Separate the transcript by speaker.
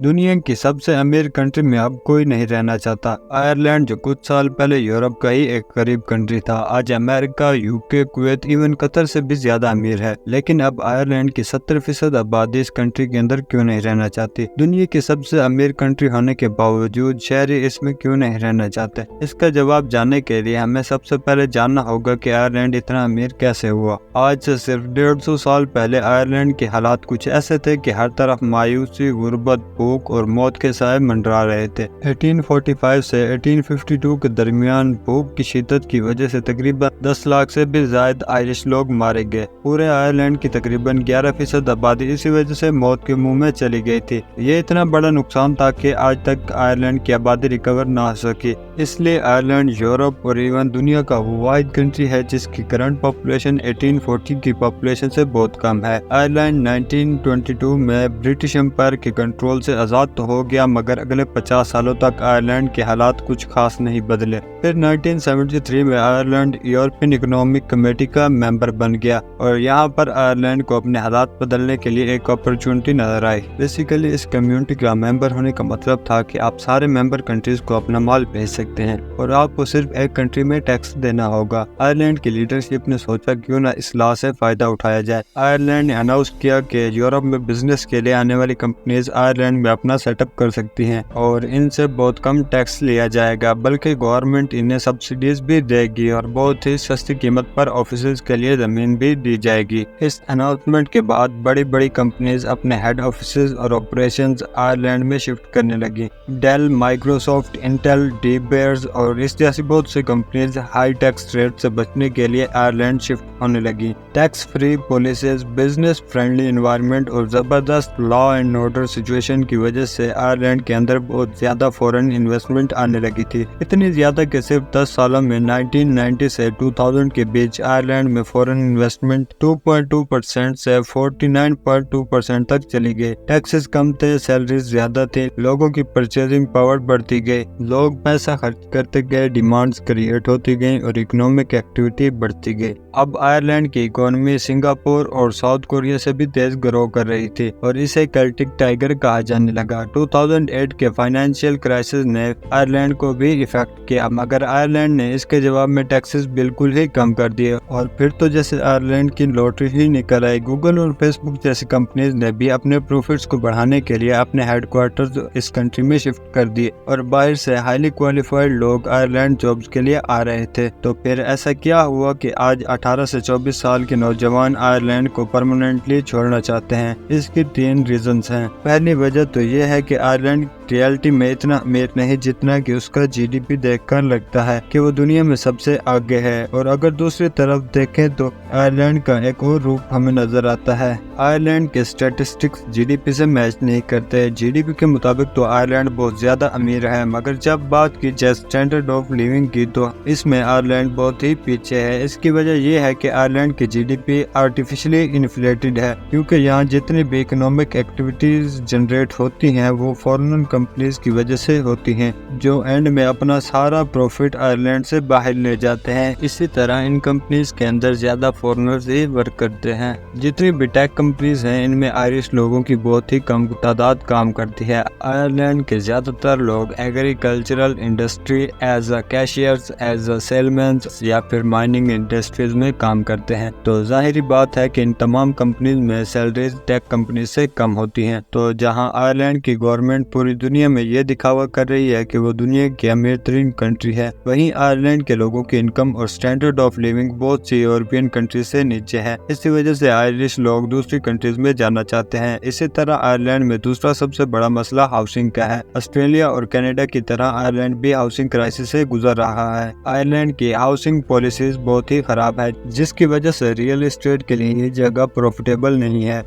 Speaker 1: دنیا کی سب سے امیر کنٹری میں اب کوئی نہیں رہنا چاہتا۔ آئرلینڈ جو کچھ سال پہلے یورپ کا ہی ایک قریب کنٹری تھا، آج امریکہ، یوکے، کویت، ایون قطر سے بھی زیادہ امیر ہے۔ لیکن اب آئرلینڈ کی 70% آبادی اس کنٹری کے اندر کیوں نہیں رہنا چاہتی؟ دنیا کی سب سے امیر کنٹری ہونے کے باوجود شہری اس میں کیوں نہیں رہنا چاہتے؟ اس کا جواب جاننے کے لیے ہمیں سب سے پہلے جاننا ہوگا کہ آئرلینڈ اتنا امیر کیسے ہوا۔ آج سے صرف 150 سال پہلے آئرلینڈ کے حالات کچھ ایسے تھے کہ ہر طرف مایوسی، غربت، بھوک اور موت کے سائے منڈرا رہے تھے۔ 1845 سے 1852 کے درمیان بھوک کی شدت کی وجہ سے تقریباً 10 لاکھ سے بھی زائد آئرش لوگ مارے گئے۔ پورے آئرلینڈ کی تقریباً 11% آبادی اسی وجہ سے موت کے منہ میں چلی گئی تھی۔ یہ اتنا بڑا نقصان تھا کہ آج تک آئرلینڈ کی آبادی ریکور نہ ہو سکی۔ اس لیے آئرلینڈ یورپ اور ایون دنیا کا وہ واحد کنٹری ہے جس کی کرنٹ پاپولیشن 1840 کی پاپولیشن سے بہت کم ہے۔ آئرلینڈ 1922 میں برٹش امپائر کے کنٹرول سے آزاد تو ہو گیا، مگر اگلے 50 سالوں تک آئرلینڈ کے حالات کچھ خاص نہیں بدلے۔ پھر 1973 میں آئرلینڈ یورپین اکنامک کمیٹی کا ممبر بن گیا اور یہاں پر آئرلینڈ کو اپنے حالات بدلنے کے لیے ایک اپرچونٹی نظر آئی۔ بیسیکلی اس کمیونٹی کا ممبر ہونے کا مطلب تھا کہ آپ سارے ممبر کنٹریز کو اپنا مال بھیج سکتے ہیں اور آپ کو صرف ایک کنٹری میں ٹیکس دینا ہوگا۔ آئرلینڈ کی لیڈرشپ نے سوچا کیوں نہ اس لا سے فائدہ اٹھایا جائے۔ آئرلینڈ نے اناؤنس کیا کہ یورپ میں بزنس کے لیے آنے والی کمپنیز آئرلینڈ میں اپنا سیٹ اپ کر سکتی ہیں اور ان سے بہت کم ٹیکس لیا جائے گا، بلکہ گورنمنٹ انہیں سبسڈیز بھی دے گی اور بہت ہی سستی قیمت پر آفیسز کے لیے زمین بھی دی جائے گی۔ اس اناؤنسمنٹ کے بعد بڑی بڑی کمپنیز اپنے ہیڈ آفیسز اور آپریشنز آئرلینڈ میں شفٹ کرنے لگی۔ Dell, Microsoft, Intel, De Beers اور اس جیسی بہت سی کمپنیز ہائی ٹیکس ریٹ سے بچنے کے لیے آئرلینڈ شفٹ ہونے لگی۔ Tax free policies, business friendly environment اور زبردست لا اینڈ آرڈر سچویشن کی وجہ سے آئرلینڈ کے اندر بہت زیادہ فورن انویسٹمنٹ آنے لگی تھی، اتنی زیادہ کہ صرف 10 سالوں میں 1990 سے 2000 کے بیچ آئرلینڈ میں فورن انویسٹمنٹ 2.2% سے 49.2% تک چلی گئی۔ ٹیکسز کم تھے، سیلریز زیادہ تھی، لوگوں کی پرچیزنگ پاور بڑھتی گئی، لوگ پیسہ خرچ کرتے گئے، ڈیمانڈز کریٹ ہوتی گئیں اور اکنامک ایکٹیویٹی بڑھتی گئی۔ اب آئرلینڈ کی اکانومی سنگاپور اور ساؤتھ کوریا سے بھی تیز گرو کر رہی تھی اور اسے کیلٹک ٹائیگر کہا جانے لگا۔ 2008 کے فائنینشیل کرائسس نے آئرلینڈ کو بھی افیکٹ کیا، مگر آئرلینڈ نے اس کے جواب میں ٹیکسز بالکل ہی کم کر دیے اور پھر تو جیسے آئرلینڈ کی لوٹری ہی نکل آئی۔ گوگل اور فیس بک جیسی کمپنیز نے بھی اپنے پروفٹس کو بڑھانے کے لیے اپنے ہیڈ کوارٹرز اس کنٹری میں شفٹ کر دیے اور باہر سے ہائیلی کوالیفائڈ لوگ آئرلینڈ جابز کے لیے آ رہے تھے۔ تو پھر ایسا کیا ہوا کہ آج 18 سے 24 سال کے نوجوان آئرلینڈ کو پرماننٹلی چھوڑنا چاہتے ہیں؟ اس کی 3 ریزنز ہیں۔ پہلی وجہ تو یہ ہے کہ آئرلینڈ ریئلٹی میں اتنا امیر نہیں جتنا کہ اس کا جی ڈی پی دیکھ کر لگتا ہے کہ وہ دنیا میں سب سے آگے ہے، اور اگر دوسری طرف دیکھیں تو آئرلینڈ کا ایک اور روپ ہمیں نظر آتا ہے۔ آئرلینڈ کے اسٹیٹسٹکس جی ڈی پی سے میچ نہیں کرتے۔ جی ڈی پی کے مطابق تو آئرلینڈ بہت زیادہ امیر ہے، مگر جب بات کی جائے اسٹینڈرڈ آف لیونگ کی تو اس میں آئرلینڈ بہت ہی پیچھے ہے۔ اس کی وجہ یہ ہے کہ آئرلینڈ کی G D P artificially inflated ہے، کیونکہ یہاں جتنی بھی اکنامک ایکٹیویٹیز جنریٹ ہوتی ہیں وہ فورن کمپنیز کی وجہ سے ہوتی ہیں، جو اینڈ میں اپنا سارا پروفٹ آئرلینڈ سے باہر لے جاتے ہیں۔ اسی طرح ان کمپنیز کے اندر زیادہ فورنرز ہی ورک کرتے ہیں۔ جتنی بھی ٹیک کمپنیز ہیں ان میں آئرش لوگوں کی بہت ہی کم تعداد کام کرتی ہے۔ آئرلینڈ کے زیادہ تر لوگ agricultural industry as a cashiers, as a salesmans یا پھر مائننگ انڈسٹریز میں کام کرتے ہیں۔ تو ظاہری بات ہے کہ ان تمام کمپنیز میں سیلریز ٹیک کمپنیز سے کم ہوتی ہیں۔ تو جہاں آئرلینڈ کی گورنمنٹ پوری دنیا میں یہ دکھاوا کر رہی ہے کہ وہ دنیا کی امیر ترین کنٹری ہے، وہیں آئرلینڈ کے لوگوں کی انکم اور سٹینڈرڈ آف لیونگ بہت سی یورپین کنٹریز سے نیچے ہے۔ اسی وجہ سے آئرش لوگ دوسری کنٹریز میں جانا چاہتے ہیں۔ اسی طرح آئرلینڈ میں دوسرا سب سے بڑا مسئلہ ہاؤسنگ کا ہے۔ آسٹریلیا اور کینیڈا کی طرح آئرلینڈ بھی ہاؤسنگ کرائسس سے گزر رہا ہے۔ آئرلینڈ کی ہاؤسنگ پالیسیز بہت ہی خراب ہے، جس کی وجہ سے ریئل اسٹیٹ کے لیے یہ جگہ پروفیٹیبل نہیں ہے،